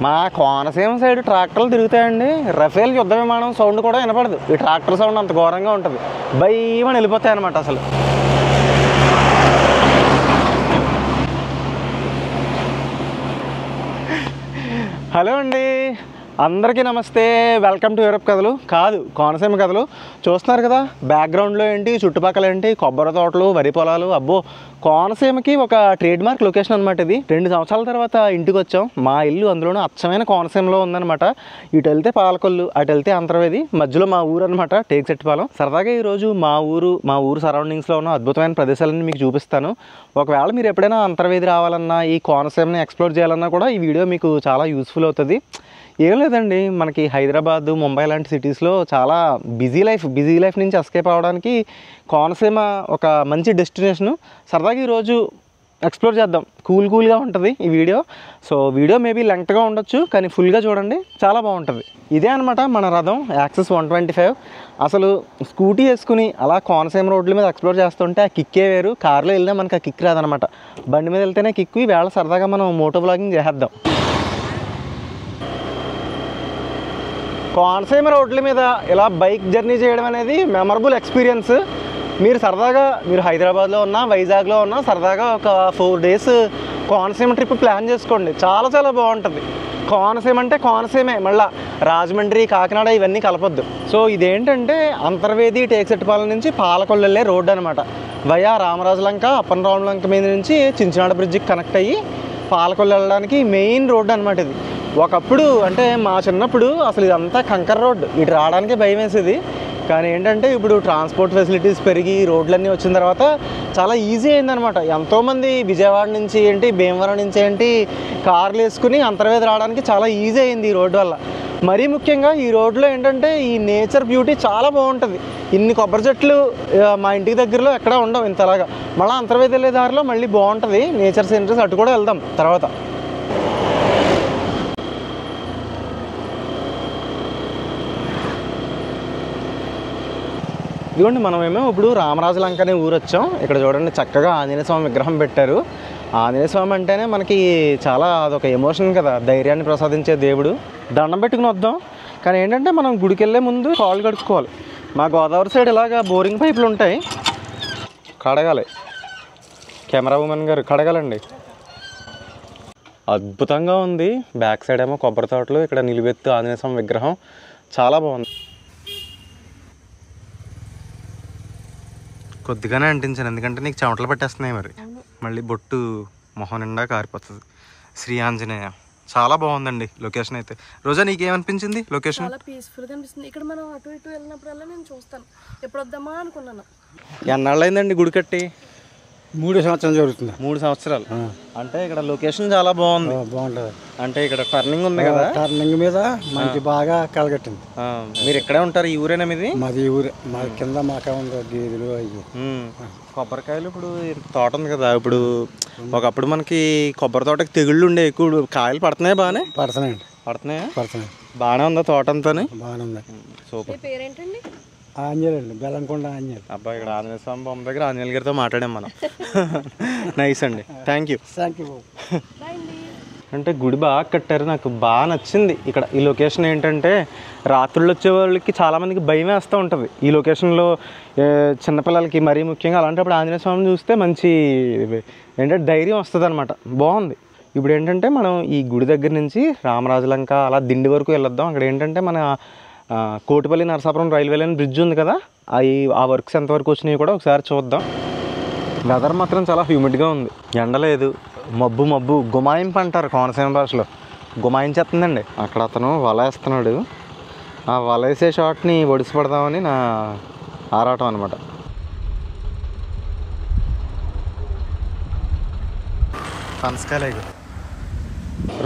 మా కోనసీమ సైడ్ ట్రాక్టర్లు తిరుగుతాయండి. రఫేల్ యుద్ధ విమానం సౌండ్ కూడా వినపడదు. ఈ ట్రాక్టర్ సౌండ్ అంత ఘోరంగా ఉంటుంది. భయమని వెళ్ళిపోతాయి అనమాట అసలు. హలో అండి, అందరికీ నమస్తే. వెల్కమ్ టు యూరప్ కథలు కాదు, కోనసీమ కథలు. చూస్తున్నారు కదా బ్యాక్గ్రౌండ్లో ఏంటి, చుట్టుపక్కల ఏంటి, కొబ్బరి తోటలు, వరి పొలాలు. అబ్బో, కోనసీమకి ఒక ట్రేడ్ మార్క్ లొకేషన్ అనమాట ఇది. 2 సంవత్సరాల తర్వాత ఇంటికి వచ్చాం. మా ఇల్లు అందులోనూ అచ్చమైన కోనసీమలో ఉందన్నమాట. ఇటు వెళ్తే పాలకొల్లు, అటు వెళ్తే అంతర్వేది, మధ్యలో మా ఊరు అనమాట టేక్సెట్టిపాలెం. సరదాగా ఈరోజు మా ఊరు సరౌండింగ్స్లో ఉన్న అద్భుతమైన ప్రదేశాలన్నీ మీకు చూపిస్తాను. ఒకవేళ మీరు ఎప్పుడైనా అంతర్వేది రావాలన్నా, ఈ కోనసీమని ఎక్స్ప్లోర్ చేయాలన్నా కూడా ఈ వీడియో మీకు చాలా యూస్ఫుల్ అవుతుంది. ఏం లేదండి, మనకి హైదరాబాద్, ముంబై లాంటి సిటీస్లో చాలా బిజీ లైఫ్ నుంచి ఎస్కేప్ అవ్వడానికి కోనసీమ ఒక మంచి డెస్టినేషను. సరదాగా ఈరోజు ఎక్స్ప్లోర్ చేద్దాం. కూల్గా ఉంటుంది ఈ వీడియో. సో వీడియో మేబీ లెంగ్త్గా ఉండొచ్చు, కానీ ఫుల్గా చూడండి, చాలా బాగుంటుంది. ఇదే అనమాట మన రథం, యాక్సెస్ 125. అసలు స్కూటీ వేసుకుని అలా కోనసీమ రోడ్ల మీద ఎక్స్ప్లోర్ చేస్తుంటే ఆ కిక్కే వేరు. కార్లో వెళ్ళినా మనకు ఆ కిక్ రాదనమాట. బండి మీద వెళ్తేనే కిక్కు. ఈవేళ సరదాగా మనం మోటో బ్లాగింగ్ చేసేద్దాం. కోనసీమ రోడ్ల మీద ఇలా బైక్ జర్నీ చేయడం అనేది మెమరబుల్ ఎక్స్పీరియన్స్. మీరు సరదాగా హైదరాబాద్లో ఉన్నా, వైజాగ్లో ఉన్నా, సరదాగా ఒక 4 days కోనసీమ ట్రిప్ ప్లాన్ చేసుకోండి. చాలా బాగుంటుంది. కోనసీమ అంటే కోనసీమే, మళ్ళీ రాజమండ్రి, కాకినాడ ఇవన్నీ కలపొద్దు. సో ఇదేంటంటే అంతర్వేది టేక్సెట్టిపాలెం నుంచి పాలకొల్లు వెళ్ళే రోడ్డు అనమాట. వయా రామరాజులంక, అప్పనరాములంక మీద నుంచి చించినాడ బ్రిడ్జికి కనెక్ట్ అయ్యి పాలకొల్లు వెళ్ళడానికి మెయిన్ రోడ్డు అనమాట ఇది. ఒకప్పుడు అంటే మా చిన్నప్పుడు అసలు ఇదంతా కంకర్ రోడ్డు, ఇటు రావడానికి భయం వేసేది. కానీ ఏంటంటే ఇప్పుడు ట్రాన్స్పోర్ట్ ఫెసిలిటీస్ పెరిగి రోడ్లన్నీ వచ్చిన తర్వాత చాలా ఈజీ అయిందనమాట. ఎంతోమంది విజయవాడ నుంచి ఏంటి, భీమవరం నుంచి ఏంటి కార్లు వేసుకుని అంతర్వేది రావడానికి చాలా ఈజీ అయింది ఈ రోడ్డు వల్ల. మరీ ముఖ్యంగా ఈ రోడ్లో ఏంటంటే ఈ నేచర్ బ్యూటీ చాలా బాగుంటుంది. ఇన్ని కొబ్బరి చెట్లు మా ఇంటికి దగ్గరలో ఎక్కడా ఉండవు ఇంతలాగా. మళ్ళీ అంతర్వేది వెళ్ళే దారిలో మళ్ళీ బాగుంటుంది నేచర్ సీనరీస్. అటు కూడా వెళ్దాం తర్వాత. ఇదిగోండి, మనమేమో ఇప్పుడు రామరాజులంక అనే ఊరు వచ్చాం. ఇక్కడ చూడండి చక్కగా ఆంజనేయ స్వామి విగ్రహం పెట్టారు. ఆంజనేయ స్వామి అంటేనే మనకి చాలా అదొక ఎమోషన్ కదా, ధైర్యాన్ని ప్రసాదించే దేవుడు. దండం పెట్టుకుని వద్దాం. కానీ ఏంటంటే మనం గుడికి వెళ్ళే ముందు కాళ్ళు కడుక్కోవాలి. మా గోదావరి సైడ్ ఇలాగా బోరింగ్ పైపులు ఉంటాయి, కడగాలి. కెమెరా ఉమెన్ గారు కడగాలండి. అద్భుతంగా ఉంది. బ్యాక్ సైడ్ ఏమో కొబ్బరి తోటలు, ఇక్కడ నిలువెత్తు ఆంజనేయ స్వామి విగ్రహం చాలా బాగుంది. కొద్దిగానే అంటించాను, ఎందుకంటే నీకు చెమటలు పట్టేస్తున్నాయి. మళ్ళీ బొట్టు మొహం నిండా కారిపోతుంది. శ్రీ ఆంజనేయ చాలా బాగుందండి లొకేషన్ అయితే. రోజా నీకేమనిపించింది లొకేషన్? చాలా పీస్ఫుల్గా అనిపిస్తుంది. ఇక్కడ మనం అటు ఇటు వెళ్ళినప్పుడల్లా నేను చూస్తాను, ఎప్పుడు వద్దామా అనుకున్నాను. ఎన్నాళ్ళు అయిందండి గుడి కట్టి? 3 సంవత్సరాలు జరుగుతుంది. 3 సంవత్సరాలు. అంటే ఇక్కడ లొకేషన్ చాలా బాగుంది. బాగుంటుంది. అంటే ఇక్కడ టర్నింగ్ ఉంది కదా, టర్నింగ్ మీద మంచి బాగా కలగట్టింది. మీరు ఇక్కడే ఉంటారు? ఈ ఊరేనా మీది? మాది ఊరే. మా కింద మాకే ఉంది గేదెలు అవి. కొబ్బరికాయలు ఇప్పుడు తోట ఉంది కదా, ఇప్పుడు ఒకప్పుడు మనకి కొబ్బరి తోటకి తెగుళ్ళు ఉండే, ఎక్కువ కాయలు పడుతున్నాయి. బాగానే పడుతున్నాయి. బాగానే ఉందా తోట అంతా? బాగానే ఉంది. సూపర్. పేరేంటండి? ఆంజనేయులు అండి, బెల్లంకొండ ఆంజనేయులు. అబ్బా, ఇక్కడ ఆంజనేయ స్వామి బొమ్మ దగ్గర ఆంజనేయుల గారితో మాట్లాడాం మనం. నైస్ అండి, థ్యాంక్ యూ. అంటే గుడి బాగా కట్టారు, నాకు బాగా నచ్చింది. ఇక్కడ ఈ లొకేషన్ ఏంటంటే రాత్రులు వచ్చే వాళ్ళకి చాలామందికి భయం వేస్తూ ఉంటుంది ఈ లొకేషన్లో. చిన్నపిల్లలకి మరీ ముఖ్యంగా అలాంటప్పుడు ఆంజనేయ స్వామిని చూస్తే మంచి ఏంటంటే ధైర్యం వస్తుంది అనమాట. బాగుంది. ఇప్పుడు ఏంటంటే మనం ఈ గుడి దగ్గర నుంచి రామరాజులంక అలా దిండి వరకు వెళ్ళొద్దాం. అక్కడ ఏంటంటే మన Kotipalli Narasapuram railway line bridge ఉంది కదా, ఆ వర్క్స్ ఎంతవరకు వచ్చినాయి కూడా ఒకసారి చూద్దాం. వెదర్ మాత్రం చాలా హ్యూమిడ్గా ఉంది, ఎండ లేదు, మబ్బు గుమాయింపు అంటారు కోనసీమ భాషలో. గుమాయించేస్తుందండి. అక్కడ అతను వల వేస్తున్నాడు. ఆ వల వేసే షాట్ని ఒడిసి పడదామని నా ఆరాటం అనమాట. పనసకాయలు.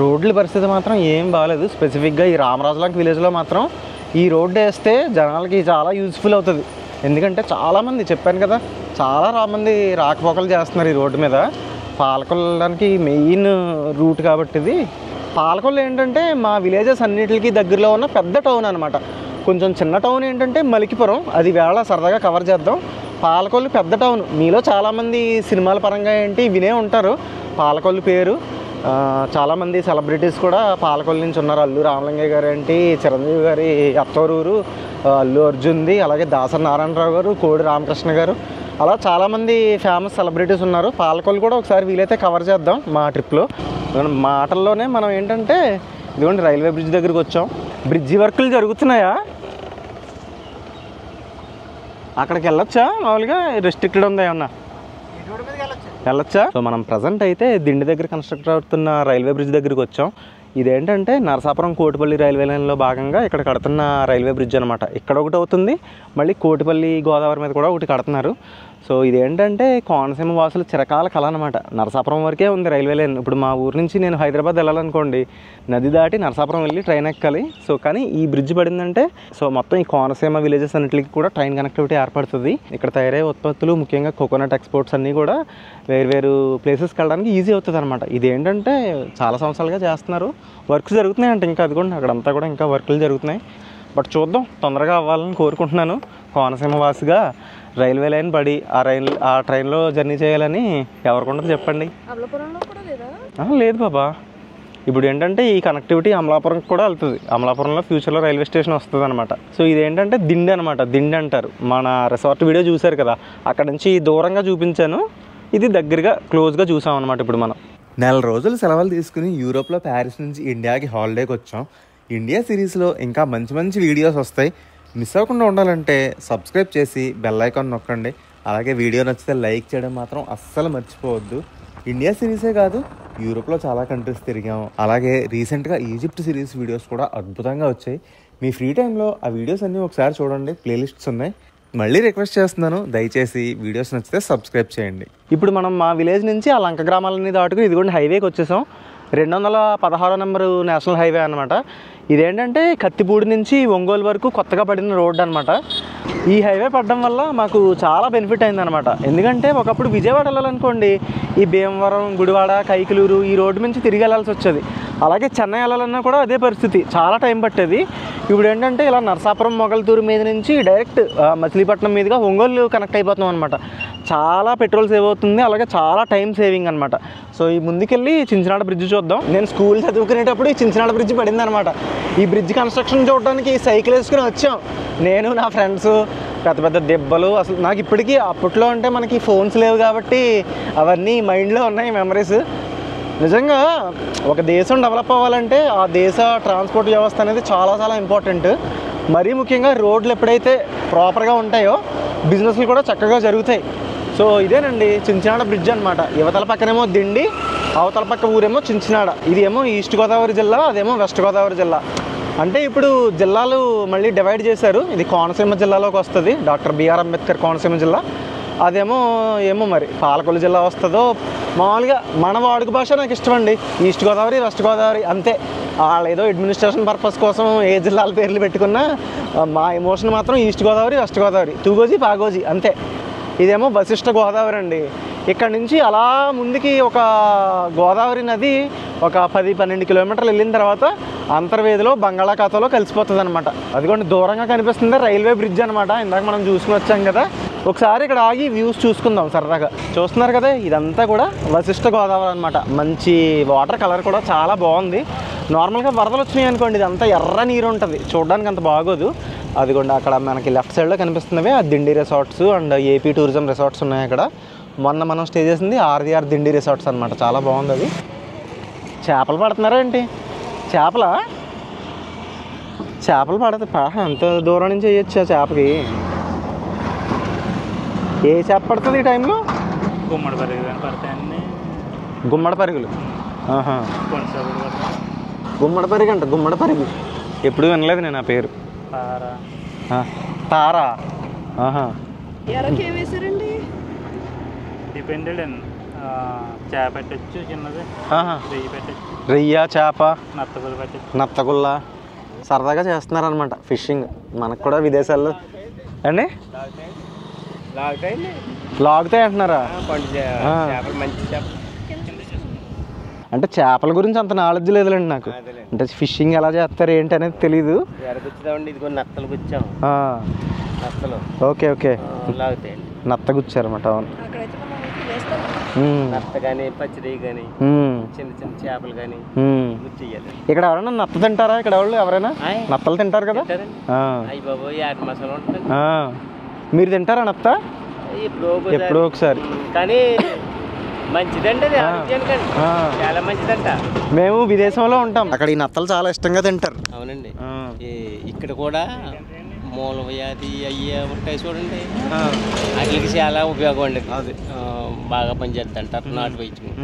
రోడ్ల పరిస్థితి మాత్రం ఏం బాగాలేదు. స్పెసిఫిక్గా ఈ రామరాజులంక విలేజ్లో మాత్రం ఈ రోడ్డు వేస్తే జనాలకి చాలా యూజ్ఫుల్ అవుతుంది. ఎందుకంటే చాలామంది, చెప్పాను కదా, చాలామంది రాకపోకలు చేస్తున్నారు ఈ రోడ్డు మీద. పాలకొల్లుకి మెయిన్ రూట్ కాబట్టి ఇది. పాలకొల్లు ఏంటంటే మా విలేజెస్ అన్నిటికీ దగ్గరలో ఉన్న పెద్ద టౌన్ అనమాట. కొంచెం చిన్న టౌన్ ఏంటంటే మలికిపురం, అది వేళ సరదాగా కవర్ చేద్దాం. పాలకొల్లు పెద్ద టౌన్. మీలో చాలామంది సినిమాల పరంగా ఏంటి వినే ఉంటారు పాలకొల్లు పేరు. చాలామంది సెలబ్రిటీస్ కూడా పాలకొల్లు నుంచి ఉన్నారు. అల్లు రామలింగయ్య గారు ఏంటి, చిరంజీవి గారి అత్తోరూరు, అల్లు అర్జున్ది, అలాగే దాసరి నారాయణరావు గారు, కోడి రామకృష్ణ గారు, అలా చాలామంది ఫేమస్ సెలబ్రిటీస్ ఉన్నారు. పాలకొల్లు కూడా ఒకసారి వీలైతే కవర్ చేద్దాం మా ట్రిప్లో. మాటల్లోనే మనం ఏంటంటే ఇదిగోండి రైల్వే బ్రిడ్జ్ దగ్గరికి వచ్చాం. బ్రిడ్జి వర్కులు జరుగుతున్నాయా? అక్కడికి వెళ్ళొచ్చా? మామూలుగా రెస్ట్రిక్టెడ్ ఉందా ఏమన్నా? వెళ్ళొచ్చా? సో మనం ప్రజెంట్ అయితే దిండి దగ్గర కన్స్ట్రక్ట్ అవుతున్న రైల్వే బ్రిడ్జ్ దగ్గరికి వచ్చాం. ఇదేంటంటే నరసాపురం కోటిపల్లి రైల్వే లైన్లో భాగంగా ఇక్కడ కడుతున్న రైల్వే బ్రిడ్జ్ అనమాట. ఇక్కడ ఒకటి అవుతుంది, మళ్ళీ కోటిపల్లి గోదావరి మీద కూడా ఒకటి కడుతున్నారు. సో ఇదేంటంటే కోనసీమ వాసుల చిరకాల కళ అనమాట. నరసాపురం వరకే ఉంది రైల్వే లైన్. ఇప్పుడు మా ఊరు నుంచి నేను హైదరాబాద్ వెళ్ళాలనుకోండి, నది దాటి నరసాపురం వెళ్ళి ట్రైన్ ఎక్కాలి. సో కానీ ఈ బ్రిడ్జ్ పడిందంటే సో మొత్తం ఈ కోనసీమ విలేజెస్ అన్నింటికి కూడా ట్రైన్ కనెక్టివిటీ ఏర్పడుతుంది. ఇక్కడ తయారయ్యే ఉత్పత్తులు, ముఖ్యంగా కోకోనట్ ఎక్స్పోర్ట్స్ అన్నీ కూడా వేరు ప్లేసెస్కి వెళ్ళడానికి ఈజీ అవుతుంది అనమాట. ఇదేంటంటే చాలా సంవత్సరాలుగా చేస్తున్నారు, వర్క్స్ జరుగుతున్నాయి అంటే ఇంకా అదిగోండి అక్కడంతా కూడా ఇంకా వర్కులు జరుగుతున్నాయి. బట్ చూద్దాం, తొందరగా అవ్వాలని కోరుకుంటున్నాను. కోనసీమ వాసిగా రైల్వే లైన్ పడి ఆ ట్రైన్లో జర్నీ చేయాలని ఎవరికొండదు చెప్పండి? అమలాపురంలో కూడా లేదా? లేదు బాబా. ఇప్పుడు ఏంటంటే ఈ కనెక్టివిటీ అమలాపురంకి కూడా వెళ్తుంది. అమలాపురంలో ఫ్యూచర్లో రైల్వే స్టేషన్ వస్తుంది అనమాట. సో ఇదేంటంటే దిండి అనమాట. దిండి అంటారు. మన రిసార్ట్ వీడియో చూశారు కదా, అక్కడ నుంచి దూరంగా చూపించాను, ఇది దగ్గరగా క్లోజ్గా చూసాం అనమాట. ఇప్పుడు మనం నెల రోజులు సెలవులు తీసుకుని యూరోప్లో ప్యారిస్ నుంచి ఇండియాకి హాలిడేకి వచ్చాం. ఇండియా సిరీస్లో ఇంకా మంచి మంచి వీడియోస్ వస్తాయి. మిస్ అవ్వకుండా ఉండాలంటే సబ్స్క్రైబ్ చేసి బెల్ ఐకాన్ నొక్కండి. అలాగే వీడియో నచ్చితే లైక్ చేయడం మాత్రం అస్సలు మర్చిపోవద్దు. ఇండియా సిరీసే కాదు, యూరోప్లో చాలా కంట్రీస్ తిరిగాం. అలాగే రీసెంట్గా ఈజిప్ట్ సిరీస్ వీడియోస్ కూడా అద్భుతంగా వచ్చాయి. మీ ఫ్రీ టైంలో ఆ వీడియోస్ అన్నీ ఒకసారి చూడండి, ప్లేలిస్ట్స్ ఉన్నాయి. మళ్ళీ రిక్వెస్ట్ చేస్తున్నాను, దయచేసి వీడియోస్ నచ్చితే సబ్స్క్రైబ్ చేయండి. ఇప్పుడు మనం మా విలేజ్ నుంచి ఆ లంక గ్రామాలన్నీ దాటుకుని ఇదిగోండి హైవేకి వచ్చేసాం. 216 నెంబరు నేషనల్ హైవే అనమాట. ఇదేంటంటే కత్తిపూడి నుంచి ఒంగోలు వరకు కొత్తగా పడిన రోడ్డు అనమాట. ఈ హైవే పడడం వల్ల మాకు చాలా బెనిఫిట్ అయిందనమాట. ఎందుకంటే ఒకప్పుడు విజయవాడ వెళ్ళాలనుకోండి, ఈ భీమవరం, గుడివాడ, కైకలూరు ఈ రోడ్డు నుంచి తిరిగి వెళ్ళాల్సి వచ్చేది. అలాగే చెన్నై వెళ్ళాలన్నా కూడా అదే పరిస్థితి, చాలా టైం పట్టేది. ఇప్పుడు ఏంటంటే ఇలా నరసాపురం, మొగల్తూరు మీద నుంచి డైరెక్ట్ మచిలీపట్నం మీదుగా ఒంగోలు కనెక్ట్ అయిపోతున్నాం అనమాట. చాలా పెట్రోల్ సేవ్ అవుతుంది, అలాగే చాలా టైం సేవింగ్ అనమాట. సో ఈ ముందుకెళ్ళి చించినాడ బ్రిడ్జ్ చూద్దాం. నేను స్కూల్ చదువుకునేటప్పుడు ఈ చించినాడ బ్రిడ్జ్ పడింది అనమాట. ఈ బ్రిడ్జ్ కన్స్ట్రక్షన్ చూడడానికి సైకిల్ వేసుకుని వచ్చాం, నేను నా ఫ్రెండ్స్. పెద్ద పెద్ద దెబ్బలు. అసలు నాకు ఇప్పటికీ, అప్పట్లో అంటే మనకి ఫోన్స్ లేవు కాబట్టి అవన్నీ మైండ్లో ఉన్నాయి మెమరీస్. నిజంగా ఒక దేశం డెవలప్ అవ్వాలంటే ఆ దేశ ట్రాన్స్పోర్ట్ వ్యవస్థ అనేది చాలా చాలా ఇంపార్టెంట్. మరీ ముఖ్యంగా రోడ్లు ఎప్పుడైతే ప్రాపర్గా ఉంటాయో బిజినెస్లు కూడా చక్కగా జరుగుతాయి. సో ఇదేనండి చించినాడ బ్రిడ్జ్ అనమాట. యువతల పక్కనేమో దిండి, అవతల పక్క ఊరేమో చించినాడ. ఇది ఏమో ఈస్ట్ గోదావరి జిల్లా, అదేమో వెస్ట్ గోదావరి జిల్లా. అంటే ఇప్పుడు జిల్లాలు మళ్ళీ డివైడ్ చేశారు. ఇది కోనసీమ జిల్లాలోకి వస్తుంది, డాక్టర్ బిఆర్ అంబేద్కర్ కోనసీమ జిల్లా. అదేమో మరి పాలకొల్లు జిల్లా వస్తుందో. మామూలుగా మన వాడుక భాష నాకు ఇష్టం అండి, ఈస్ట్ గోదావరి, వెస్ట్ గోదావరి అంతే. వాళ్ళు ఏదో అడ్మినిస్ట్రేషన్ పర్పస్ కోసం ఏ జిల్లాల పేర్లు పెట్టుకున్నా మా ఎమోషన్ మాత్రం ఈస్ట్ గోదావరి, వెస్ట్ గోదావరి, తూగోజీ, పాగోజీ అంతే. ఇదేమో వశిష్ఠ గోదావరి అండి. ఇక్కడ నుంచి అలా ముందుకి ఒక గోదావరి నది ఒక 10-12 కిలోమీటర్లు వెళ్ళిన తర్వాత అంతర్వేదిలో బంగాళాఖాతంలో కలిసిపోతుంది అనమాట. అదిగోండి దూరంగా కనిపిస్తుంది రైల్వే బ్రిడ్జ్ అనమాట. ఇందాక మనం చూసుకుని వచ్చాం కదా. ఒకసారి ఇక్కడ ఆగి వ్యూస్ చూసుకుందాం సరదాగా. చూస్తున్నారు కదా, ఇదంతా కూడా వశిష్ఠ గోదావరి అనమాట. మంచి వాటర్ కలర్ కూడా చాలా బాగుంది. నార్మల్గా వరదలు వచ్చినాయి అనుకోండి, ఇదంతా ఎర్ర నీరు ఉంటుంది, చూడడానికి అంత బాగోదు. అదిగోండి అక్కడ మనకి లెఫ్ట్ సైడ్లో కనిపిస్తున్నవి ఆ Dindi resorts and AP tourism resorts ఉన్నాయి అక్కడ. మొన్న మనం స్టే చేసింది ఆర్ఆర్ దిండి రిసార్ట్స్ అనమాట. చాలా బాగుంది అది. చేపలు పడుతున్నారా ఏంటి? చేపలు పడతాయి. అంత దూరం నుంచి వేయచ్చు ఆ చేపకి. ఏ చేప పడుతుంది ఈ టైంలో? గుమ్మడి పరుగులు పడతాయండి. గుమ్మడి పరుగులు. గుమ్మడి పరుగు అంట. గుమ్మడి పరుగు ఎప్పుడు వినలేదు నేను ఆ పేరు. తారా. వేసారండి. డిపెండెడ్ అండి. చేప పెట్టచ్చు, చిన్నది రెయ్యి పెట్టచ్చు, రెయ్య చేప, నత్తగుల్ల పెట్టచ్చు. నత్తగుల్ల సరదాగా చేస్తున్నారనమాట ఫిషింగ్. మనకు కూడా విదేశాల్లో అండి లాగుతాయి అంటున్నారా? అంటే చేపల గురించి అంత నాలెడ్జ్ లేదులేండి నాకు. అంటే ఫిషింగ్ ఎలా చేస్తారు ఏంటి అనేది తెలీదు. ఓకే ఓకే, నత్తగుచ్చారన్నమాట. అవును. నత్త కానీ పచ్చడి కానీ చిన్న చిన్న చేపలు కానీ చెయ్యాలి. ఇక్కడ ఎవరైనా నత్త తింటారా? ఇక్కడ వాళ్ళు ఎవరైనా నత్తలు తింటారు కదా? అయ్యి బాబు యాట మసాలా ఉంటుంది. మీరు తింటారా నత్త? ఎప్పుడో ఒకసారి. కానీ మంచిదండి అది ఆరోగ్యానికి, చాలా మంచిదంట. మేము విదేశంలో ఉంటాం, అక్కడ ఈ నత్తలు చాలా ఇష్టంగా తింటారు. అవునండి. ఇక్కడ కూడా మూల వ్యాధి అయ్యే ఉంటాయి చూడండి, వాటికి చాలా ఉపయోగం అండి. అది బాగా పనిచేస్తా అంటారు నాటు వైద్యం.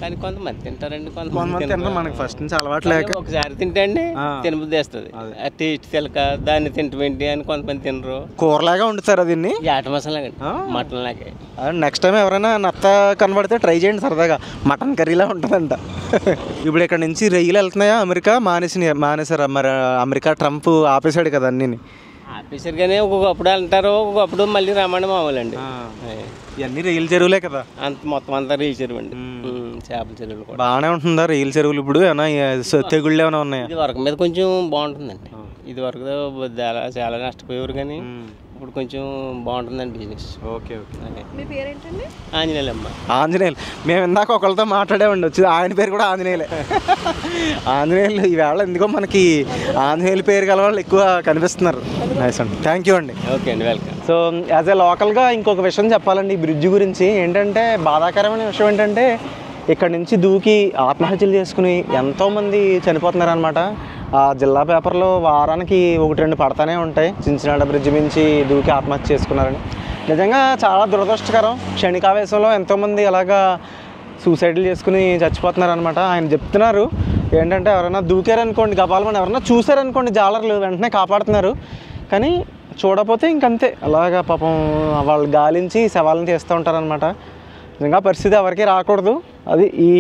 కానీ కొంతమంది తింటారండి, కొంతమంది తింటారు. మనకి ఫస్ట్ నుంచి అలవాటు లేక ఒకసారి తింటండి తినబుద్ధి వేస్తుంది. ఆ టేస్ట్ తెలక దాన్ని తింటమేంటి అని కొంతమంది తినరు. కూరలాగా వండుతారు దీన్ని, యాట మసాలా మటన్ లాగా. నెక్స్ట్ టైం ఎవరైనా నత్త కనబడితే ట్రై చేయండి, సరదాగా మటన్ కర్రీలా ఉంటుందంట. ఇప్పుడు ఇక్కడ నుంచి రైలు వెళ్తున్నాయా అమెరికా? మానేసారు మరి. అమెరికా ట్రంప్ ఆపేశాడు కదా అన్నీ. ఆపేశారు కానీ ఒక్కొక్కప్పుడు వెళ్తారు, ఒక్కొక్కప్పుడు మళ్ళీ రమ్మని మామూలండి. ఇవన్నీ రైలు చెరువులే కదా, అంత మొత్తం అంతా రైలు చెరువు అండి. చేపల చెరువులు కూడా బాగానే ఉంటుందా రైలు చెరువులు? ఇప్పుడు ఏమైనా తెగుళ్ళు ఏమైనా ఉన్నాయా? ఇది వరకు మీద కొంచెం బాగుంటుందండి. ఇది వరకు చాలా నష్టపోయేవారు కానీ ఇప్పుడు కొంచెం బాగుంటుందండి బిజినెస్. Okay okay. మీ పేరేంటండి? ఆంజనేయులమ్మ. ఆంజనేయులు. మేము ఇందాక ఒకరితో మాట్లాడేవండి, వచ్చి ఆయన పేరు కూడా ఆంజనేయులే. ఆంజనేయులు ఈవేళ ఎందుకో మనకి ఆంజనేయుల పేరు గల వాళ్ళు ఎక్కువ కనిపిస్తున్నారు. నైస్ అండి, థ్యాంక్ యూ అండి. ఓకే అండి, వెల్కమ్. సో యాజ్ ఏ లోకల్గా ఇంకొక విషయం చెప్పాలండి ఈ బ్రిడ్జ్ గురించి. ఏంటంటే బాధాకరమైన విషయం ఏంటంటే ఇక్కడ నుంచి దూకి ఆత్మహత్యలు చేసుకుని ఎంతోమంది చనిపోతున్నారు అనమాట. ఆ జిల్లా పేపర్లో వారానికి 1-2 పడతానే ఉంటాయి, చించినాడ బ్రిడ్జ్ మించి దూకి ఆత్మహత్య చేసుకున్నారని. నిజంగా చాలా దురదృష్టకరం. క్షణికావేశంలో ఎంతోమంది అలాగా సూసైడ్లు చేసుకుని చచ్చిపోతున్నారు అనమాట. ఆయన చెప్తున్నారు ఏంటంటే ఎవరైనా దూకారనుకోండి, గబాలమని ఎవరైనా చూసారనుకోండి జాలర్లు వెంటనే కాపాడుతున్నారు, కానీ చూడకపోతే ఇంకంతే అలాగా పాపం వాళ్ళు గాలించి శవాలను తీస్తూ ఉంటారనమాట. నిజంగా పరిస్థితి ఎవరికి రాకూడదు. అది ఈ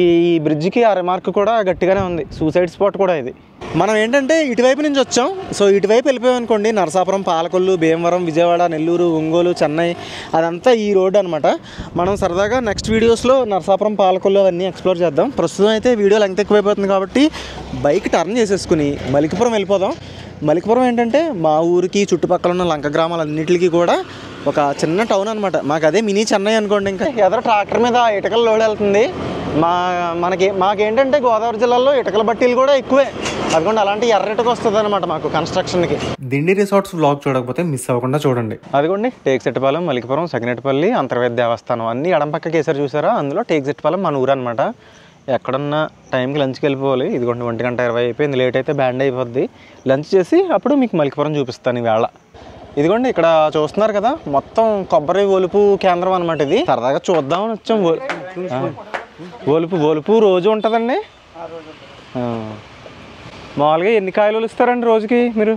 బ్రిడ్జికి ఆ రిమార్క్ కూడా గట్టిగానే ఉంది. సూసైడ్ స్పాట్ కూడా ఇది. మనం ఏంటంటే ఇటువైపు నుంచి వచ్చాం, సో ఇటువైపు వెళ్ళిపోయాం అనుకోండి, నరసాపురం, పాలకొల్లు, భీమవరం, విజయవాడ, నెల్లూరు, ఒంగోలు, చెన్నై, అదంతా ఈ రోడ్ అనమాట. మనం సరదాగా నెక్స్ట్ వీడియోస్లో నరసాపురం, పాలకొల్లు అవన్నీ ఎక్స్ప్లోర్ చేద్దాం. ప్రస్తుతం అయితే వీడియో లెంగ్త్ ఎక్కువైపోతుంది కాబట్టి బైక్ టర్న్ చేసేసుకుని మలికిపురం వెళ్ళిపోదాం. మలికిపురం ఏంటంటే మా ఊరికి చుట్టుపక్కల ఉన్న లంక గ్రామాలన్నింటికి కూడా ఒక చిన్న టౌన్ అనమాట. మాకు అదే మినీ చెన్నై అనుకోండి. ఇంకా ఎదర ట్రాక్టర్ మీద ఇటుకలు లోడ్ వెళ్తుంది. మాకేంటంటే గోదావరి జిల్లాలో ఇటుకల బట్టీలు కూడా ఎక్కువే. అదిగోండి అలాంటి ఎర్రటికి వస్తుంది అనమాట మాకు కన్స్ట్రక్షన్కి. దిండి రిసార్ట్స్ వ్లాగ్ చూడకపోతే మిస్ అవ్వకుండా చూడండి. అదిగోండి టేక్సెట్టిపాలెం, మలికిపురం, సకినేటిపల్లి, అంతర్వేద దేవస్థానం అన్నీ ఎడంపక్క కేసారి చూసారా? అందులో టేక్సెట్టిపాలెం మన ఊరు అనమాట. ఎక్కడన్నా టైంకి లంచ్కి వెళ్ళిపోవాలి. ఇదిగోండి 1:20 అయిపోయింది, లేట్ అయితే బ్యాండ్ అయిపోద్ది. లంచ్ చేసి అప్పుడు మీకు మలికిపురం చూపిస్తాను ఈవేళ. ఇదిగోండి ఇక్కడ చూస్తున్నారు కదా, మొత్తం కొబ్బరి ఒలుపు కేంద్రం అనమాట. ఇది సరదాగా చూద్దామని వచ్చాం. ఒలుపు రోజు ఉంటుందండి. మామూలుగా ఎన్ని కాయలు ఒలుస్తారండి రోజుకి మీరు?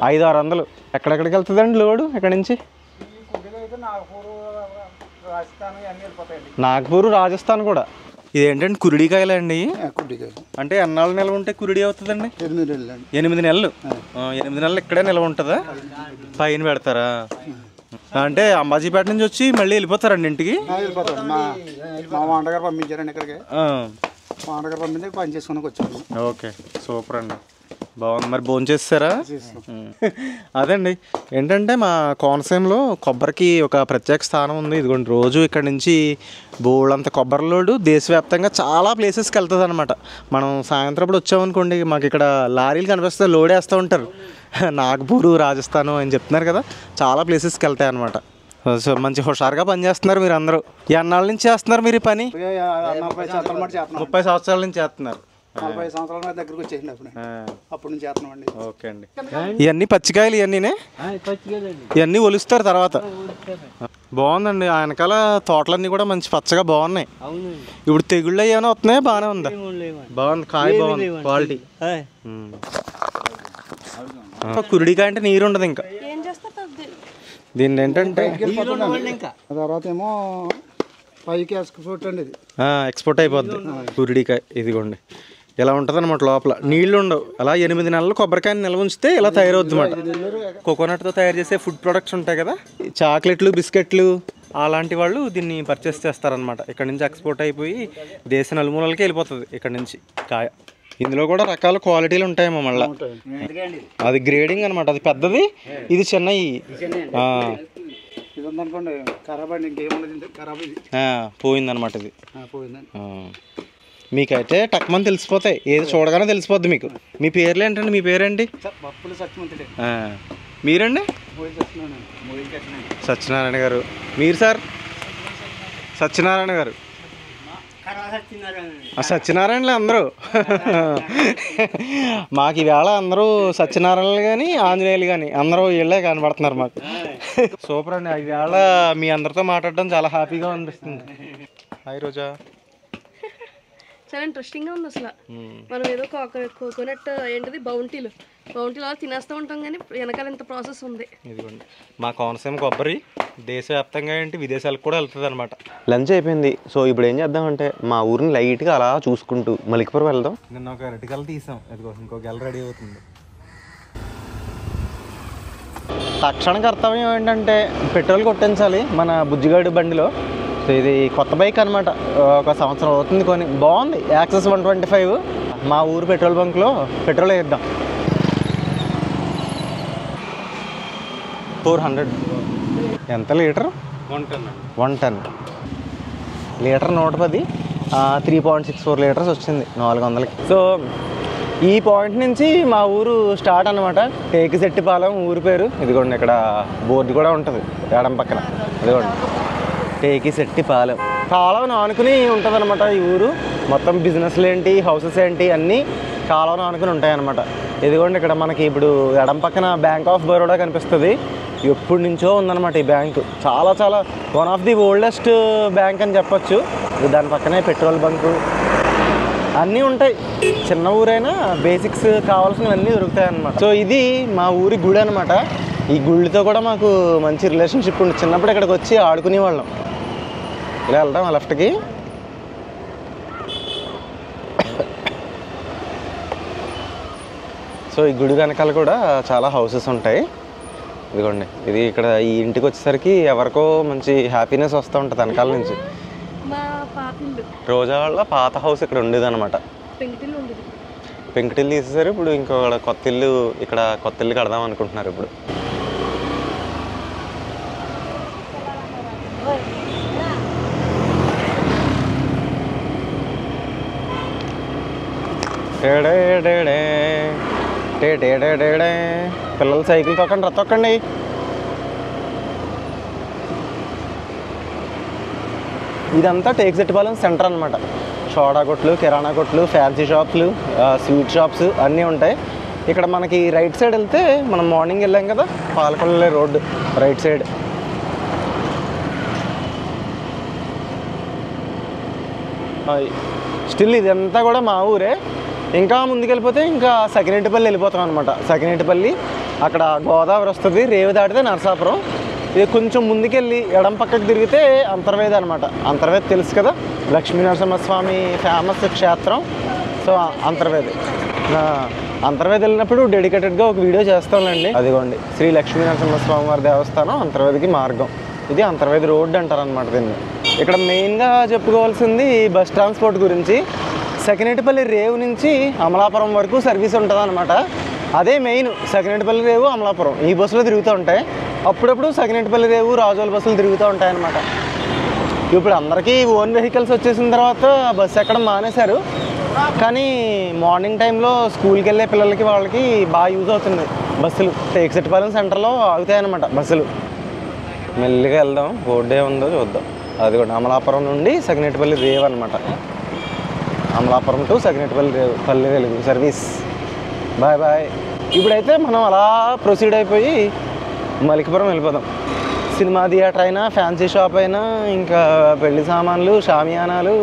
500-600. ఎక్కడెక్కడికి వెళ్తుందండి లోడు ఇక్కడ నుంచి? నాగపూర్, రాజస్థాన్ కూడా. ఇదేంటండి కురిడికాయలు అండి? అంటే ఎన్నాళ్ళు నిల్వ ఉంటే కురిడి అవుతుందండి? 8 నెలలు. 8 నెలలు ఇక్కడే నిల్వ ఉంటుందా? పైన పెడతారా? అంటే అంబాజీపేట నుంచి వచ్చి మళ్ళీ వెళ్ళిపోతారండి ఇంటికి? ఓకే, సూపర్ అండి, బాగుంది. మరి భోజనం చేస్తారా? అదండి ఏంటంటే మా కోనసీమలో కొబ్బరికి ఒక ప్రత్యేక స్థానం ఉంది. ఇదిగోండి రోజు ఇక్కడ నుంచి బోళ్ళంత కొబ్బరి లోడు దేశవ్యాప్తంగా చాలా ప్లేసెస్కి వెళ్తుంది అనమాట. మనం సాయంత్రం వచ్చామనుకోండి, మాకు ఇక్కడ లారీలు కనిపిస్తే లోడ్ వేస్తూ ఉంటారు. నాగపూర్, రాజస్థాన్ అని చెప్తున్నారు కదా, చాలా ప్లేసెస్కి వెళ్తాయి అనమాట. సో మంచి హుషారుగా పని చేస్తున్నారు మీరు అందరూ. ఎన్నాళ్ళ నుంచి చేస్తున్నారు మీరు ఈ పని? 30 సంవత్సరాల నుంచి చేస్తున్నారు. 40 సంవత్సరాల దగ్గరకు వచ్చేసింది అప్పుడు నుంచి చేస్తున్నామండి. ఓకే అండి. ఇవన్నీ పచ్చికాయలు, ఇవన్నీనే ఇవన్నీ ఒలుస్తారు తర్వాత. బాగుందండి. ఆయనకాల తోటలన్నీ కూడా మంచి పచ్చగా బాగున్నాయి. ఇప్పుడు తెగుళ్ళు ఏమైనా వస్తున్నాయా? బాగానే ఉందా? బాగుంది, కాయ బాగుంది, క్వాలిటీ. కురిడికాయ అంటే నీరు ఉండదు ఇంకా. దీన్ని ఏంటంటే తర్వాత ఏమో పైకి ఎక్స్పోర్ట్ అండి, ఇది ఎక్స్పోర్ట్ అయిపోద్ది కురిడికాయ. ఇదిగోండి ఇలా ఉంటుంది అనమాట, లోపల నీళ్లు ఉండవు. అలా 8 నెలలు కొబ్బరికాయని నిల్వ ఉంచితే ఇలా తయారవుద్ది అనమాట. కోకోనట్తో తయారు చేసే ఫుడ్ ప్రొడక్ట్స్ ఉంటాయి కదా, చాక్లెట్లు, బిస్కెట్లు, అలాంటి వాళ్ళు దీన్ని పర్చేస్ చేస్తారనమాట. ఇక్కడ నుంచి ఎక్స్పోర్ట్ అయిపోయి దేశ నలుమూలలకి వెళ్ళిపోతుంది ఇక్కడ నుంచి కాయ. ఇందులో కూడా రకాల క్వాలిటీలు ఉంటాయేమో మళ్ళీ. అది గ్రేడింగ్ అనమాట. అది పెద్దది, ఇది చిన్నవి. ఉందనుకోండి ఖరాబ్ అండి, ఇంకేమున్నది ఖరాబ్ ఇది పోయిందనమాట ఇది. పోయిందండి. మీకైతే టక్మని తెలిసిపోతాయి, ఏది చూడగానే తెలిసిపోద్ది మీకు. మీ పేర్లు ఏంటండి? మీ పేరేంటి? పప్పులు సత్యమంతుడే. మీరండి? సత్యనారాయణ గారు. మీరు సార్? సత్యనారాయణ గారు. సత్యనారాయణలే అందరూ. మాకు ఈవేళ అందరూ సత్యనారాయణలు కానీ ఆంజనేయులు కానీ అందరూ వీళ్ళే కనబడుతున్నారు మాకు. సూపర్ అండి. ఈవేళ మీ అందరితో మాట్లాడడం చాలా హ్యాపీగా అనిపిస్తుంది. హాయ్ రోజా. చాలా ఇంట్రెస్టింగ్గా ఉంది అసలు. మనం ఏదో కోకోనట్ ఏంటిది బౌంటీలో అలా తినేస్తూ ఉంటాం, కానీ వెనకాల ఇంత ప్రాసెస్ ఉంది. ఇదిగోండి మా కోనసీమ కొబ్బరి దేశవ్యాప్తంగా ఏంటి విదేశాలకు కూడా వెళ్తుంది అనమాట. లంచ్ అయిపోయింది. సో ఇప్పుడు ఏం చేద్దామంటే మా ఊరిని లైట్గా అలా చూసుకుంటూ మలికిపురం వెళ్దాం. నిన్న ఒక అరటికల్ తీసాం, ఇదిగో ఇంకో గెల రెడీ అవుతుంది. తక్షణ కర్తవ్యం ఏంటంటే పెట్రోల్ కొట్టించాలి మన బుజ్జిగాడి బండిలో. సో ఇది కొత్త బైక్ అనమాట, ఒక సంవత్సరం అవుతుంది కొని. బాగుంది, యాక్సెస్ 125. మా ఊరు పెట్రోల్ బంక్లో పెట్రోల్ వేద్దాం. 400. ఎంత లీటర్? 110 లీటర్ 110. 3.64 లీటర్స్ వచ్చింది 400కి. సో ఈ పాయింట్ నుంచి మా ఊరు స్టార్ట్ అనమాట. టేకిశెట్టిపాలెం ఊరి పేరు. ఇదిగోండి ఇక్కడ బోర్డు కూడా ఉంటుంది ఎడం పక్కన. ఇదిగోండి టేకిశెట్టిపాలెం. కాలువను ఆనుకుని ఉంటుంది అనమాట ఈ ఊరు. మొత్తం బిజినెస్లు ఏంటి, హౌసెస్ ఏంటి అన్నీ కాలువను ఆనుకుని ఉంటాయి అనమాట. ఇదిగోండి ఇక్కడ మనకి ఇప్పుడు ఎడం పక్కన బ్యాంక్ ఆఫ్ బరోడా కనిపిస్తుంది. ఎప్పటి నుంచో ఉందన్నమాట ఈ బ్యాంకు. చాలా చాలా one of the oldest bank అని చెప్పొచ్చు. దాని పక్కనే పెట్రోల్ బంకు అన్నీ ఉంటాయి. చిన్న ఊరైనా బేసిక్స్ కావాల్సినవన్నీ దొరుకుతాయి అన్నమాట. సో ఇది మా ఊరి గుడి అనమాట. ఈ గుడితో కూడా మాకు మంచి రిలేషన్షిప్ ఉంది. చిన్నప్పుడు ఇక్కడికి వచ్చి ఆడుకునేవాళ్ళం. ఇలా వెళ్దాం లెఫ్ట్కి. సో ఈ గుడి వెనకాల కూడా చాలా హౌసెస్ ఉంటాయి. ఇదిగోండి ఇది ఇక్కడ ఈ ఇంటికి వచ్చేసరికి ఎవరికో మంచి హ్యాపీనెస్ వస్తూ ఉంటుంది వెనకాల నుంచి. రోజా వాళ్ళ పాత హౌస్ ఇక్కడ ఉండేది అనమాట. పెంకుటిల్లు తీసేసారు. ఇప్పుడు ఇంకో కొత్త ఇల్లు, ఇక్కడ కొత్త ఇల్లు కడదాం అనుకుంటున్నారు ఇప్పుడు. పిల్లలు సైకిల్ తొక్కండి, తొక్కండి. ఇదంతా టేకిశెట్టిపాలెం సెంటర్ అనమాట. సోడా కొట్లు, కిరాణా కొట్లు, ఫ్యాన్సీ షాప్లు, స్వీట్ షాప్స్ అన్నీ ఉంటాయి. ఇక్కడ మనకి రైట్ సైడ్ వెళ్తే మనం మార్నింగ్ వెళ్ళాం కదా Palakollu road right side. Still ఇదంతా కూడా మా ఊరే. ఇంకా ముందుకెళ్ళిపోతే ఇంకా సకినేటిపల్లి వెళ్ళిపోతాం అనమాట. సకినేటిపల్లి అక్కడ గోదావరి వస్తుంది. రేవు దాటితే నరసాపురం. ఇది కొంచెం ముందుకెళ్ళి ఎడం పక్కకు తిరిగితే అంతర్వేది అనమాట. అంతర్వేది తెలుసు కదా, లక్ష్మీనరసింహస్వామి ఫేమస్ క్షేత్రం. సో అంతర్వేది వెళ్ళినప్పుడు డెడికేటెడ్గా ఒక వీడియో చేస్తానండి. అదిగోండి శ్రీ లక్ష్మీనరసింహస్వామి వారి దేవస్థానం, అంతర్వేదికి మార్గం. ఇది అంతర్వేది రోడ్డు అంటారు అనమాట దీన్ని. ఇక్కడ మెయిన్గా చెప్పుకోవాల్సింది బస్ ట్రాన్స్పోర్ట్ గురించి. సకినేటిపల్లి రేవు నుంచి అమలాపురం వరకు సర్వీస్ ఉంటుంది అనమాట. అదే మెయిన్. సకినేటిపల్లి రేవు, అమలాపురం ఈ బస్సులో తిరుగుతూ ఉంటాయి. అప్పుడప్పుడు సకినేటిపల్లి రేవు, రాజోల బస్సులు తిరుగుతూ ఉంటాయి అన్నమాట. ఇప్పుడు అందరికీ ఓన్ వెహికల్స్ వచ్చేసిన తర్వాత బస్సు ఎక్కడం మానేశారు. కానీ మార్నింగ్ టైంలో స్కూల్కి వెళ్ళే పిల్లలకి వాళ్ళకి బాగా యూజ్ అవుతుంది బస్సులు. టేకిశెట్టిపాలెం సెంటర్లో ఆగుతాయన్నమాట బస్సులు. మెల్లిగా వెళ్దాం, బోర్డు ఏముందో చూద్దాం. అది కూడా అమలాపురం నుండి సకినేటిపల్లి రేవు అనమాట. అమలాపురం టు సకినేటిపల్లి రేవు పల్లి వెలుగు సర్వీస్. Bye bye. ఇప్పుడైతే మనం అలా ప్రొసీడ్ అయిపోయి మలికిపురం వెళ్ళిపోదాం. సినిమా థియేటర్ అయినా, ఫ్యాన్సీ షాప్ అయినా, ఇంకా పెళ్లి సామాన్లు, షామియానాలు,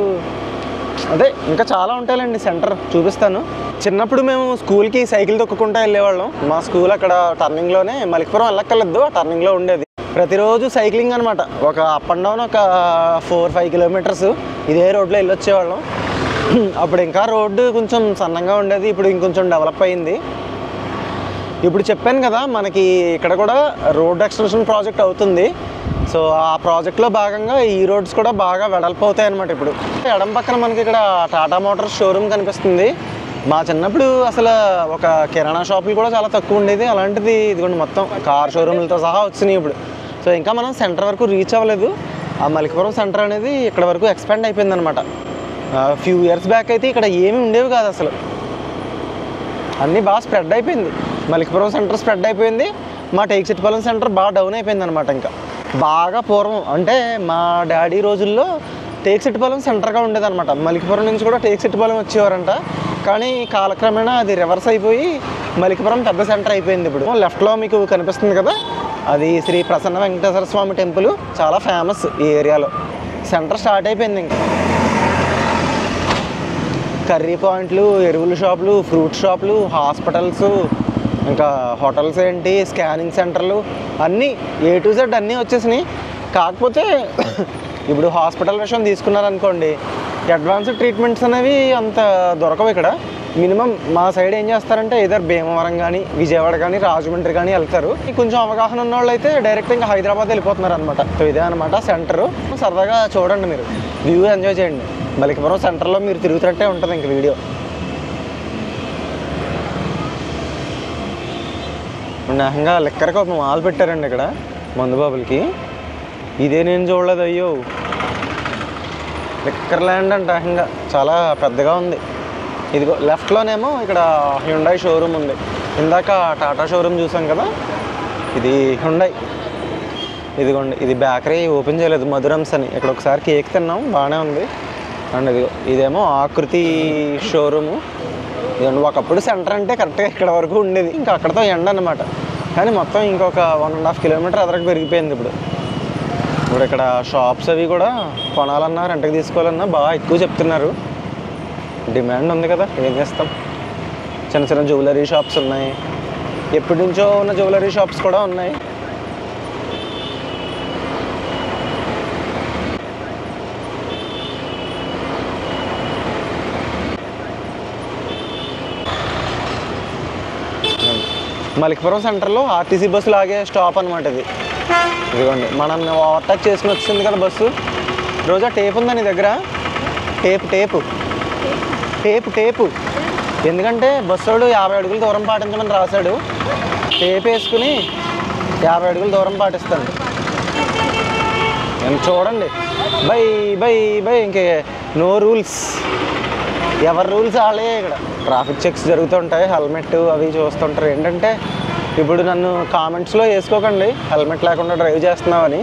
అదే ఇంకా చాలా ఉంటాయండి. సెంటర్ చూపిస్తాను. చిన్నప్పుడు మేము స్కూల్కి సైకిల్ తొక్కుకుంటూ వెళ్ళేవాళ్ళం. మా స్కూల్ అక్కడ టర్నింగ్లోనే, మలికిపురం వెళ్ళక్కర్లేదు, ఆ టర్నింగ్లో ఉండేది. ప్రతిరోజు సైక్లింగ్ అనమాట. ఒక అప్ అండ్ డౌన్ ఒక 4-5 కిలోమీటర్స్ ఇదే రోడ్లో వెళ్ళొచ్చేవాళ్ళం. అప్పుడు ఇంకా రోడ్డు కొంచెం సన్నంగా ఉండేది. ఇప్పుడు ఇంకొంచెం డెవలప్ అయింది. ఇప్పుడు చెప్పాను కదా మనకి ఇక్కడ కూడా రోడ్ ఎక్స్టెన్షన్ ప్రాజెక్ట్ అవుతుంది. సో ఆ ప్రాజెక్ట్లో భాగంగా ఈ రోడ్స్ కూడా బాగా వెడల్పు అవుతాయి అన్నమాట. ఇప్పుడు ఎడం పక్కన మనకి ఇక్కడ టాటా మోటార్స్ షోరూమ్ కనిపిస్తుంది. మా చిన్నప్పుడు అసలు ఒక కిరాణా షాపులు కూడా చాలా తక్కువ ఉండేది. అలాంటిది ఇదిగోండి మొత్తం కార్ షోరూమ్లతో సహా వచ్చినాయి ఇప్పుడు. సో ఇంకా మనం సెంటర్ వరకు రీచ్ అవ్వలేదు. ఆ మలికిపురం సెంటర్ అనేది ఇక్కడ వరకు ఎక్స్పాండ్ అయిపోయింది అనమాట. ఫ్యూ ఇయర్స్ బ్యాక్ అయితే ఇక్కడ ఏమీ ఉండేవి కాదు అసలు. అన్నీ బాగా స్ప్రెడ్ అయిపోయింది. మలికిపురం సెంటర్ స్ప్రెడ్ అయిపోయింది. మా టేక్సిట్పాలెం సెంటర్ బాగా డౌన్ అయిపోయింది అనమాట. ఇంకా బాగా పూర్వం అంటే మా డాడీ రోజుల్లో టేక్సిట్పాలెం సెంటర్గా ఉండేదన్నమాట. మలికిపురం నుంచి కూడా టేక్సిట్పాలెం వచ్చేవారంట. కానీ కాలక్రమేణా అది రివర్స్ అయిపోయి మలికిపురం పెద్ద సెంటర్ అయిపోయింది. ఇప్పుడు లెఫ్ట్లో మీకు కనిపిస్తుంది కదా, అది శ్రీ ప్రసన్న వెంకటేశ్వర స్వామి టెంపుల్. చాలా ఫేమస్ ఈ ఏరియాలో. సెంటర్ స్టార్ట్ అయిపోయింది. ఇంకా కర్రీ పాయింట్లు, ఎరువుల షాపులు, ఫ్రూట్ షాపులు, హాస్పిటల్స్, ఇంకా హోటల్స్ ఏంటి, స్కానింగ్ సెంటర్లు అన్నీ A to Z అన్నీ వచ్చేసినాయి. కాకపోతే ఇప్పుడు హాస్పిటల్ విషయం తీసుకున్నారనుకోండి, అడ్వాన్స్డ్ ట్రీట్మెంట్స్ అనేవి అంత దొరకవు ఇక్కడ. మినిమం మా సైడ్ ఏం చేస్తారంటే ఇద్దరు భీమవరం కానీ, విజయవాడ కానీ, రాజమండ్రి కానీ వెళ్తారు. కొంచెం అవగాహన ఉన్న వాళ్ళు అయితే డైరెక్ట్ ఇంకా హైదరాబాద్ వెళ్ళిపోతున్నారు అనమాట. సో ఇదే అనమాట సెంటరు. సరదాగా చూడండి, మీరు వ్యూ ఎంజాయ్ చేయండి. మలికిపురం సెంటర్లో మీరు తిరుగుతున్నట్టే ఉంటుంది ఇంక వీడియో. నేహంగా లిక్కర్కి ఒక మాల్ పెట్టారండి ఇక్కడ మందుబాబులకి. ఇదే నేను చూడలేదు. అయ్యో, లిక్కర్ ల్యాండ్ అంటే ఏకంగా చాలా పెద్దగా ఉంది. ఇదిగో లెఫ్ట్లోనేమో ఇక్కడ హ్యుండై షోరూమ్ ఉంది. ఇందాక టాటా షోరూమ్ చూసాం కదా, ఇది హ్యుండై. ఇదిగోండి, ఇది బేకరీ ఓపెన్ చేయలేదు, మధురమ్స్ అని. ఇక్కడ ఒకసారి కేక్ తిన్నాం, బాగానే ఉంది. అండ్ ఇదేమో ఆకృతి షోరూము. ఇదండి, ఒకప్పుడు సెంటర్ అంటే కరెక్ట్గా ఇక్కడ వరకు ఉండేది. ఇంకా అక్కడతో ఎండ అనమాట. కానీ మొత్తం ఇంకొక 1.5 కిలోమీటర్ అదరకు పెరిగిపోయింది. ఇప్పుడు ఇక్కడ షాప్స్ అవి కూడా కొనాలన్నా, రెంట్కి తీసుకోవాలన్నా బాగా ఎక్కువ చెప్తున్నారు. డిమాండ్ ఉంది కదా, ఏం చేస్తాం. చిన్న చిన్న జ్యువెలరీ షాప్స్ ఉన్నాయి, ఎప్పటి నుంచో ఉన్న జ్యువెలరీ షాప్స్ కూడా ఉన్నాయి. మలికిపురం సెంటర్లో ఆర్టీసీ బస్సు లాగే స్టాప్ అనమాట ఇది. ఇదిగోండి, మనం ఓవర్టేక్ చేసుకుని వచ్చింది కదా బస్సు. రోజా టేప్ ఉందా నీ దగ్గర? టేపు ఎందుకంటే బస్సోడు 50 అడుగులు దూరం పాటించమని రాశాడు. టేప్ వేసుకుని 50 అడుగులు దూరం పాటిస్తాను. చూడండి, బై ఇంకే నో రూల్స్. ఎవరి రూల్స్ వాళ్ళే. ఇక్కడ ట్రాఫిక్ చెక్స్ జరుగుతుంటాయి, హెల్మెట్ అవి చూస్తుంటారు. ఏంటంటే ఇప్పుడు నన్ను కామెంట్స్లో వేసుకోకండి హెల్మెట్ లేకుండా డ్రైవ్ చేస్తున్నామని.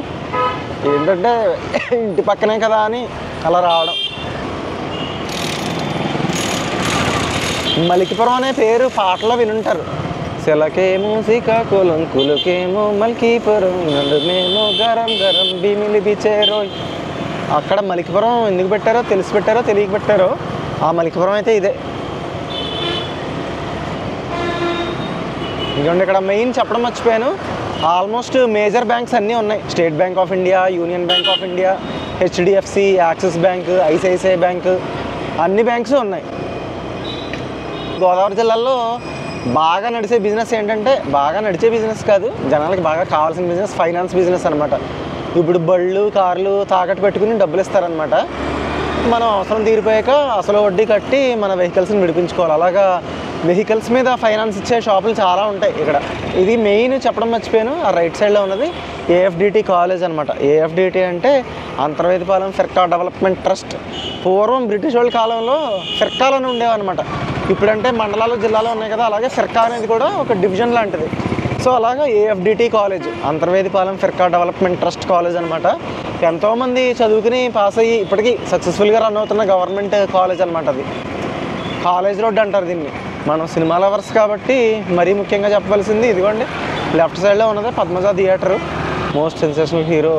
ఏంటంటే ఇంటి పక్కనే కదా అని అలా రావడం. మలికిపురం అనే పేరు పాటలో వినుంటారు. శిలకేమో శ్రీకాకుళం, కులకేమో మలికిపురం, నడుమేమో గరం గరం భీమిలి బిచేరో. అక్కడ మలికిపురం ఎందుకు పెట్టారో తెలిసి పెట్టారో తెలియక పెట్టారో. ఆ మలికిపురం అయితే ఇదే. ఇంకోండి, ఇక్కడ మెయిన్ చెప్పడం మర్చిపోయాను, ఆల్మోస్ట్ మేజర్ బ్యాంక్స్ అన్నీ ఉన్నాయి. State bank of India, union bank of India, HDFC, axis bank, ICICI bank, అన్ని బ్యాంక్స్ ఉన్నాయి. గోదావరి జిల్లాలో బాగా నడిచే బిజినెస్ ఏంటంటే, బాగా నడిచే బిజినెస్ కాదు, జనాలకి బాగా కావాల్సిన బిజినెస్ ఫైనాన్స్ బిజినెస్ అనమాట. ఇప్పుడు బళ్ళు, కార్లు తాకట్టు పెట్టుకుని డబ్బులు ఇస్తారనమాట. మనం అవసరం తీరిపోయాక అసలు వడ్డీ కట్టి మన వెహికల్స్ని విడిపించుకోవాలి. అలాగా వెహికల్స్ మీద ఫైనాన్స్ ఇచ్చే షాపులు చాలా ఉంటాయి ఇక్కడ. ఇది మెయిన్ చెప్పడం మర్చిపోయాను, ఆ రైట్ సైడ్లో ఉన్నది AFDT కాలేజ్ అనమాట. AFDT అంటే అంతర్వేదిపాలెం ఫిర్కా డెవలప్మెంట్ ట్రస్ట్. పూర్వం బ్రిటిష్ వాళ్ళ కాలంలో ఫిర్కాలను ఉండేవన్నమాట. ఇప్పుడంటే మండలాలు, జిల్లాలు ఉన్నాయి కదా, అలాగే ఫిర్కా అనేది కూడా ఒక డివిజన్ లాంటిది. సో అలాగా AFDT college, Antarvedipalem Firka development trust college అనమాట. ఎంతోమంది చదువుకుని పాస్ అయ్యి ఇప్పటికీ సక్సెస్ఫుల్గా రన్ అవుతున్న గవర్నమెంట్ కాలేజ్ అనమాట. అది కాలేజ్ రోడ్ అంటారు దీన్ని. మనం సినిమా లవర్స్ కాబట్టి మరీ ముఖ్యంగా చెప్పవలసింది ఇదిగోండి, లెఫ్ట్ సైడ్లో ఉన్నది Padmaja theatre. Most sensational hero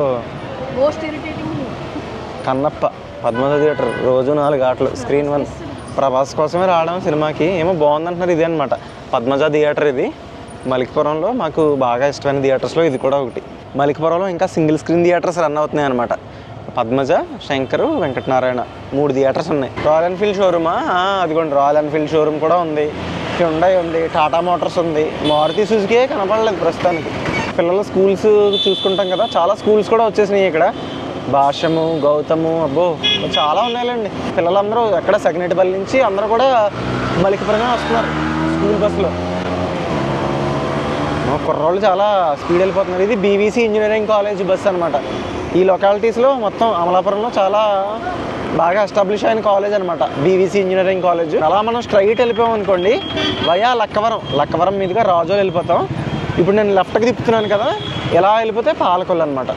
Kannappa. Padmaja theatre రోజు 4 ఆటలు, స్క్రీన్ 1. ప్రభాస్ కోసమే రావడం సినిమాకి, ఏమో బాగుందంటున్నారు. ఇదే అనమాట పద్మజ థియేటర్. ఇది మలికిపురంలో మాకు బాగా ఇష్టమైన థియేటర్స్లో ఇది కూడా ఒకటి. మలికిపురంలో ఇంకా సింగిల్ స్క్రీన్ థియేటర్స్ రన్ అవుతున్నాయి అనమాట. పద్మజ, శంకరు, వెంకటనారాయణ 3 థియేటర్స్ ఉన్నాయి. రాయల్ ఎన్ఫీల్డ్ షోరూమా? అదిగోండి, రాయల్ ఎన్ఫీల్డ్ షోరూమ్ కూడా ఉంది. హ్యుండై ఉంది, టాటా మోటార్స్ ఉంది. మారుతి సుజుకే కనపడలేదు ప్రస్తుతానికి. పిల్లల స్కూల్స్ చూసుకుంటాం కదా, చాలా స్కూల్స్ కూడా వచ్చేసినాయి ఇక్కడ. భాష్యము, గౌతము, అబ్బో చాలా ఉన్నాయండి. పిల్లలందరూ ఎక్కడ సగినేటిపల్లి నుంచి అందరూ కూడా మలికిపురమే వస్తున్నారు స్కూల్ బస్సులో. కుర్రోళ్ళు చాలా స్పీడ్ వెళ్ళిపోతున్నారు. ఇది బీవీసీ ఇంజనీరింగ్ కాలేజ్ బస్ అనమాట. ఈ లొకాలిటీస్లో మొత్తం అమలాపురంలో చాలా బాగా ఎస్టాబ్లిష్ అయిన కాలేజ్ అనమాట బీవీసీ ఇంజనీరింగ్ కాలేజ్. అలా మనం స్ట్రైట్ వెళ్ళిపోయాం అనుకోండి వయా లక్కవరం మీదుగా రాజోలు వెళ్ళిపోతాం. ఇప్పుడు నేను లెఫ్ట్కి తిప్పుతున్నాను కదా, ఇలా వెళ్ళిపోతే పాలకొల్లు అనమాట.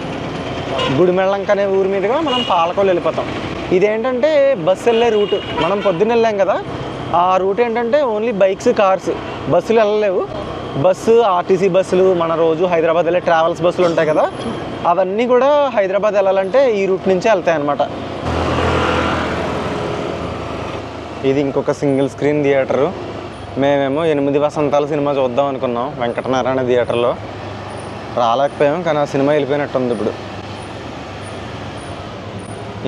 గుడిమెళ్ళంక అనే ఊరి మీదుగా మనం పాలకొల్లు వెళ్ళిపోతాం. ఇదేంటంటే బస్సు వెళ్ళే రూట్. మనం పొద్దున్న వెళ్ళాం కదా, ఆ రూట్ ఏంటంటే ఓన్లీ బైక్స్ కార్స్, బస్సులు వెళ్ళలేవు. బస్సు ఆర్టీసీ బస్సులు, మన రోజు హైదరాబాద్ వెళ్ళే ట్రావెల్స్ బస్సులు ఉంటాయి కదా, అవన్నీ కూడా హైదరాబాద్ వెళ్ళాలంటే ఈ రూట్ నుంచే వెళ్తాయి అన్నమాట. ఇది ఇంకొక సింగిల్ స్క్రీన్ థియేటరు. మేమేమో 8 వసంతాల సినిమా చూద్దాం అనుకున్నాం వెంకటనారాయణ థియేటర్లో. రాలేకపోయాం, కానీ ఆ సినిమా వెళ్ళిపోయినట్టుంది. ఇప్పుడు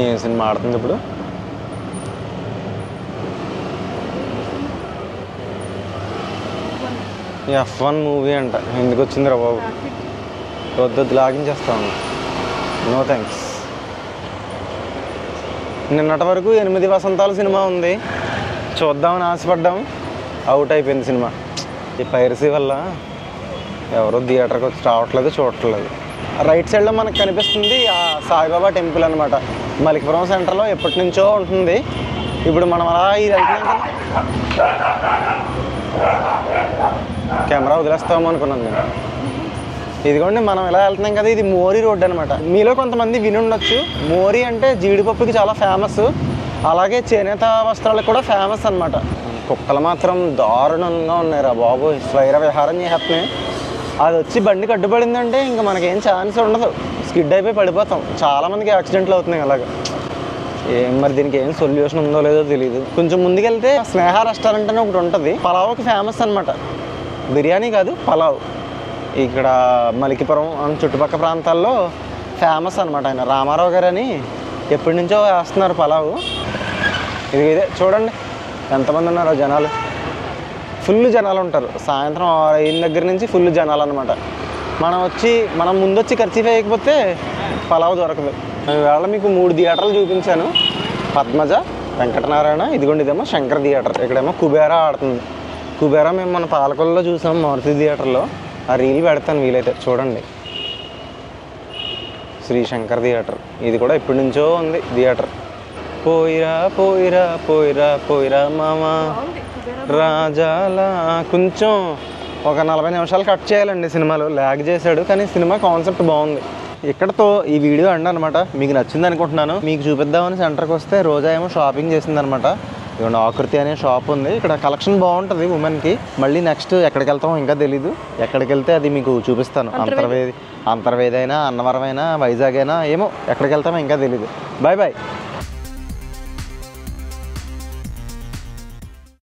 ఏం సినిమా ఆడుతుంది ఇప్పుడు? F1 మూవీ అంట. ఎందుకు వచ్చిందిరా బాబు? వద్దు లాగించేస్తాను. No thanks. నిన్నటి వరకు 8 వసంతాల సినిమా ఉంది, చూద్దామని ఆశపడ్డాం, అవుట్ అయిపోయింది సినిమా. ఈ పైరసీ వల్ల ఎవరో థియేటర్కి వచ్చి రావట్లేదు, చూడట్లేదు. రైట్ సైడ్లో మనకు కనిపిస్తుంది ఆ సాయిబాబా టెంపుల్ అనమాట. మలికిపురం సెంటర్లో ఎప్పటి నుంచో ఉంటుంది. ఇప్పుడు మనం అలా ఇది వెళ్తున్నాం కదా, కెమెరా వదిలేస్తాము అనుకున్నాను నేను. ఇదిగోండి మనం ఇలా వెళ్తున్నాం కదా, ఇది మోరీ రోడ్ అనమాట. మీలో కొంతమంది విని ఉండొచ్చు, మోరీ అంటే జీడిపప్పుకి చాలా ఫేమస్, అలాగే చేనేత వస్త్రాలకు కూడా ఫేమస్ అనమాట. కుక్కలు మాత్రం దారుణంగా ఉన్నాయి రా బాబు, స్వైర విహారం చేస్తున్నాయి. అది వచ్చి బండికి అడ్డుపడిందంటే ఇంకా మనకేం ఛాన్స్ ఉండదు, స్కిడ్ అయిపోయి పడిపోతాం. చాలామందికి యాక్సిడెంట్లు అవుతున్నాయి అలాగా. మరి దీనికి ఏం సొల్యూషన్ ఉందో లేదో తెలియదు. కొంచెం ముందుకెళ్తే స్నేహ రెస్టారెంట్ అని ఒకటి ఉంటుంది, పలావ్కి ఫేమస్ అనమాట. బిర్యానీ కాదు, పలావ్. ఇక్కడ మలికిపురం చుట్టుపక్కల ప్రాంతాల్లో ఫేమస్ అనమాట. ఆయన రామారావు గారు అని ఎప్పటి నుంచో వేస్తున్నారు పలావు. ఇదే చూడండి ఎంతమంది ఉన్నారో జనాలు. ఫుల్ జనాలు ఉంటారు. సాయంత్రం 6 దగ్గర నుంచి ఫుల్ జనాలు అనమాట. మనం ముందొచ్చి ఖర్చు వేయకపోతే పలావ్ దొరకదు. ఈవేళ మీకు 3 థియేటర్లు చూపించాను. పద్మజ, వెంకటనారాయణ, ఇదిగోండి ఇదేమో శంకర్ థియేటర్. ఇక్కడేమో కుబేరా ఆడుతుంది. కుబేరా మేము మన పాలకొల్లులో చూసాం, మారుతి థియేటర్లో. ఆ రీల్ పెడతాను వీలైతే చూడండి. శ్రీ శంకర్ థియేటర్, ఇది కూడా ఇప్పటి నుంచో ఉంది థియేటర్. పోయిరా పోయిరా పోయిరా పోయిరా మామా రాజాలా. కొంచెం ఒక 40 నిమిషాలు కట్ చేయాలండి సినిమాలో, ల్యాగ్ చేశాడు, కానీ సినిమా కాన్సెప్ట్ బాగుంది. ఇక్కడతో ఈ వీడియో అండి అనమాట. మీకు నచ్చింది అనుకుంటున్నాను. మీకు చూపిద్దామని సెంటర్కి వస్తే రోజా ఏమో షాపింగ్ చేసిందనమాట. ఇవ్వండి ఆకృతి అనే షాప్ ఉంది. ఇక్కడ కలెక్షన్ బాగుంటుంది ఉమెన్కి. మళ్ళీ నెక్స్ట్ ఎక్కడికి వెళ్తామో ఇంకా తెలీదు. ఎక్కడికి వెళ్తే అది మీకు చూపిస్తాను. అంతర్వేది అయినా, అన్నవరం అయినా, వైజాగ్ అయినా, ఏమో ఎక్కడికి వెళ్తామో ఇంకా తెలీదు. Bye bye.